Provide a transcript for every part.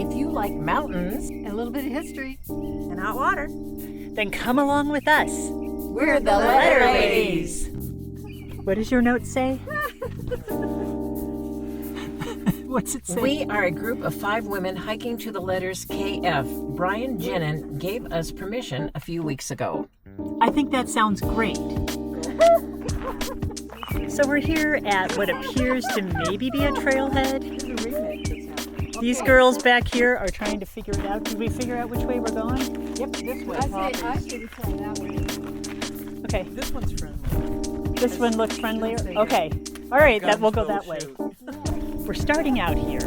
If you like mountains and a little bit of history and hot water, then come along with us. we're the Letter Ladies. What does your note say? What's it say? We are a group of 5 women hiking to the letters KF. Brian Jennin gave us permission a few weeks ago. I think that sounds great. So we're here at what appears to maybe be a trailhead. These girls back here are trying to figure it out. Did we figure out which way we're going? Yep, this way. I say we try that way. Okay. this one's friendly. This one looks friendlier? Okay. All right, that we'll go that way. We're starting out here.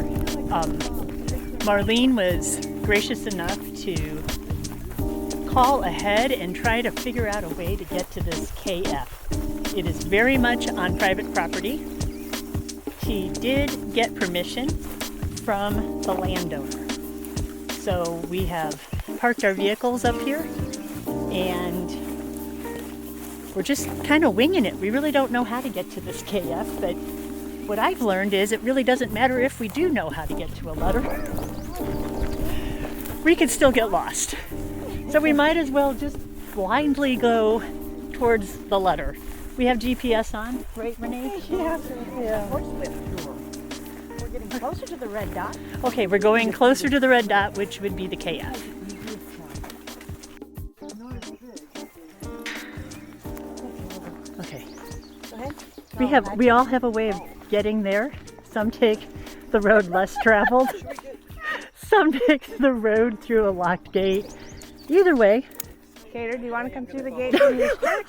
Marlene was gracious enough to call ahead and try to figure out a way to get to this KF. It is very much on private property. She did get permission from the landowner. So we have parked our vehicles up here and we're just kind of winging it. We really don't know how to get to this KF, but what I've learned is it really doesn't matter if we do know how to get to a letter. We could still get lost. So we might as well just blindly go towards the letter. We have GPS on, right, Renee? Yeah. We're getting closer to the red dot. Okay, we're going closer to the red dot, which would be the KF. Okay. Go ahead. We all have a way of getting there. Some take the road less traveled. Some take the road through a locked gate. Either way. Cater, do you want to come through the gate from your skirt?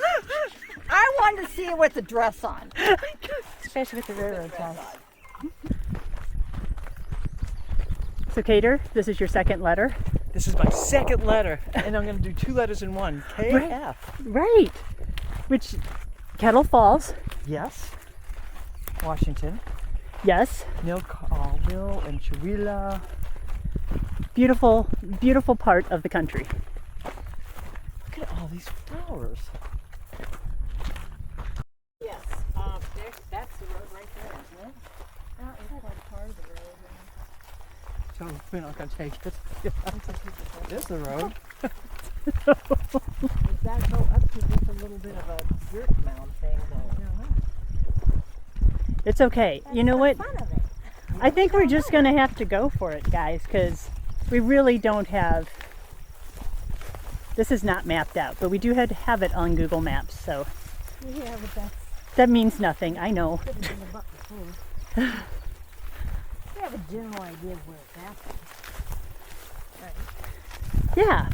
I wanted to see you with the dress on. Especially with the railroad ties. So Cater, this is your second letter. This is my second letter, and I'm going to do 2 letters in one. KF. Right. Which, Kettle Falls. Yes. Washington. Yes. Mill and Chawila. Beautiful, beautiful part of the country. Look at all these flowers. Yes, that's the road right there, isn't it? It's like part of the road. So we're not going to take it. There's the road. Does that go up to just a little bit of a dirt mound thing though? It's okay. You know what? I think we're just going to have to go for it, guys, because we really don't have... This is not mapped out, but we do have it on Google Maps, so... Yeah, but that means nothing, I know. that's in the butt before. We have a general idea of where it's at. Right. Yeah,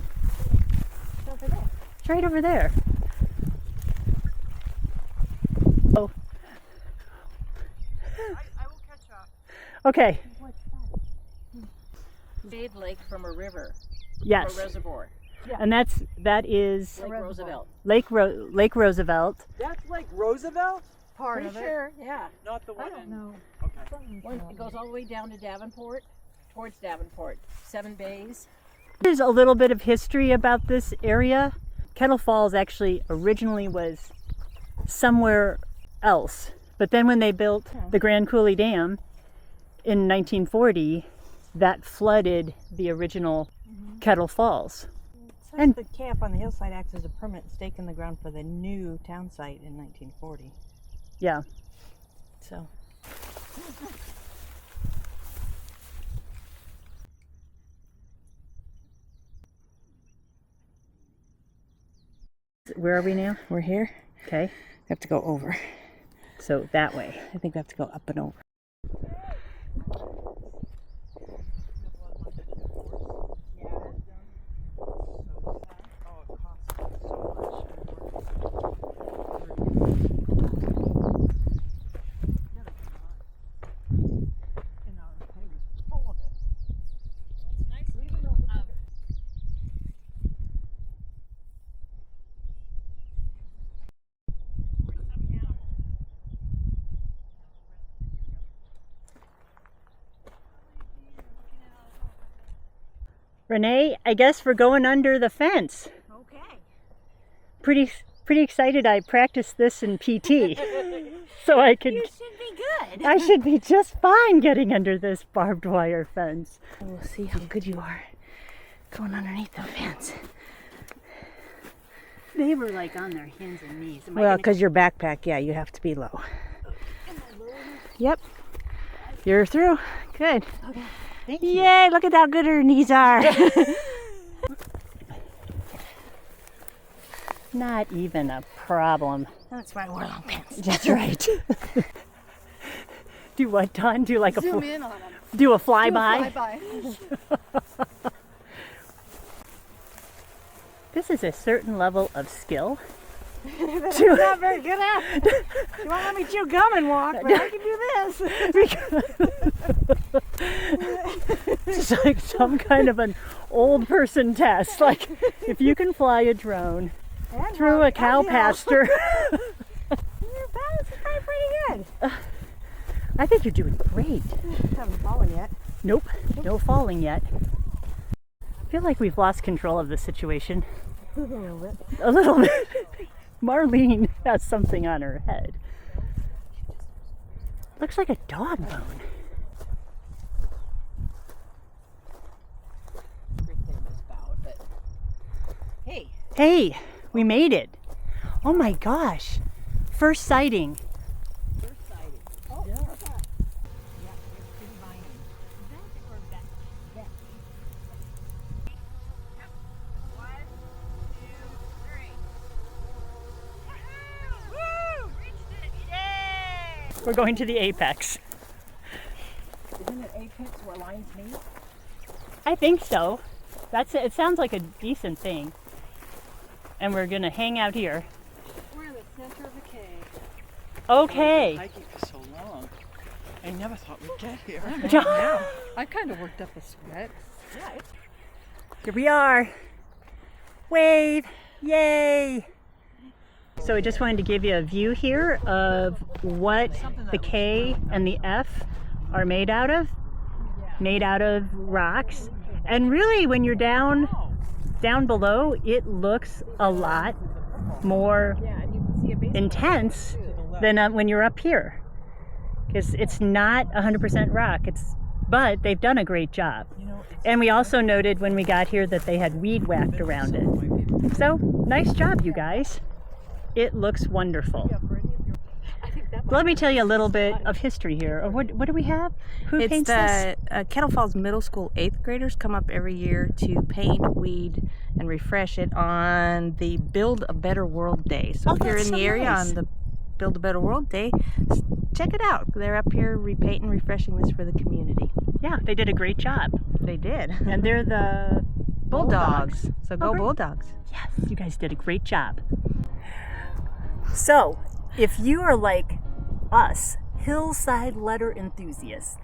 It's over there. it's right over there. Oh, I will catch up. okay. What's that? Shade Lake from a river, Yes, or reservoir. and that is Lake Roosevelt. Lake Roosevelt. That's like Roosevelt? Part Pretty of it. sure, yeah. Not the one. I don't know. Okay. Something's One, wrong. it goes all the way down to Davenport, towards Davenport. 7 bays. There's a little bit of history about this area. Kettle Falls actually originally was somewhere else, but then when they built the Grand Coulee Dam in 1940, that flooded the original Kettle Falls. And the camp on the hillside acts as a permanent stake in the ground for the new town site in 1940. Yeah. So. Where are we now? We're here. Okay, We have to go over. so that way. I think we have to go up and over. Renee, I guess we're going under the fence. Okay. Pretty pretty excited I practiced this in PT. So I could... You should be good. I should be just fine getting under this barbed wire fence. We'll see how good you are going underneath the fence. They were like on their hands and knees. Well, because your backpack, yeah, you have to be low. Yep. You're through. Good. Okay. Thank you. Yay, look at how good her knees are. Not even a problem. That's why I wore long pants. That's right. Do what, Don? Do like Zoom in on them. do a flyby? Flyby. This is a certain level of skill. I'm not very good at it. You won't let me chew gum and walk, but I can do this. It's like some kind of an old person test. Like if you can fly a drone through a cow pasture. Your balance is probably pretty good. I think you're doing great. Haven't fallen yet. Nope, no falling yet. I feel like we've lost control of the situation. A little bit. A little bit. Marlene has something on her head. Looks like a dog bone. Hey. Hey, we made it. Oh my gosh. First sighting. We're going to the apex. Isn't it apex where lines meet? I think so. That's it. It sounds like a decent thing. And we're gonna hang out here. We're in the center of a cave. Okay. Hiking for so long. I never thought we'd get here. I kind of worked up a sweat. Here we are. Wave. Yay. So I just wanted to give you a view here of what the K and the F are made out of. Made out of rocks. And really when you're down below, it looks a lot more intense than when you're up here. Because it's not 100% rock, but they've done a great job. And we also noted when we got here that they had weed whacked around it. So, nice job, you guys. It looks wonderful. Let me tell you a little bit of history here. What do we have? Who paints this? It's Kettle Falls Middle School 8th graders come up every year to paint, weed, and refresh it on the Build a Better World Day. So if you're in the area on the Build a Better World Day, check it out. They're up here repainting, refreshing this for the community. Yeah, they did a great job. They did. And they're the Bulldogs. So go great. Bulldogs. Yes, you guys did a great job. So, if you are like us, hillside letter enthusiasts,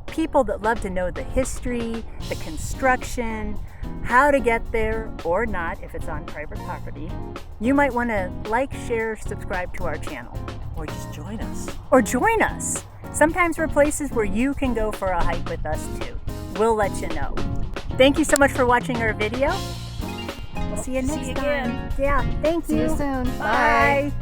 people that love to know the history, the construction, how to get there or not if it's on private property, you might want to like, share, subscribe to our channel. Or just join us. Or join us. Sometimes we're places where you can go for a hike with us too. We'll let you know. Thank you so much for watching our video. We'll see you next time. again. Yeah, thank you. See you soon. Bye.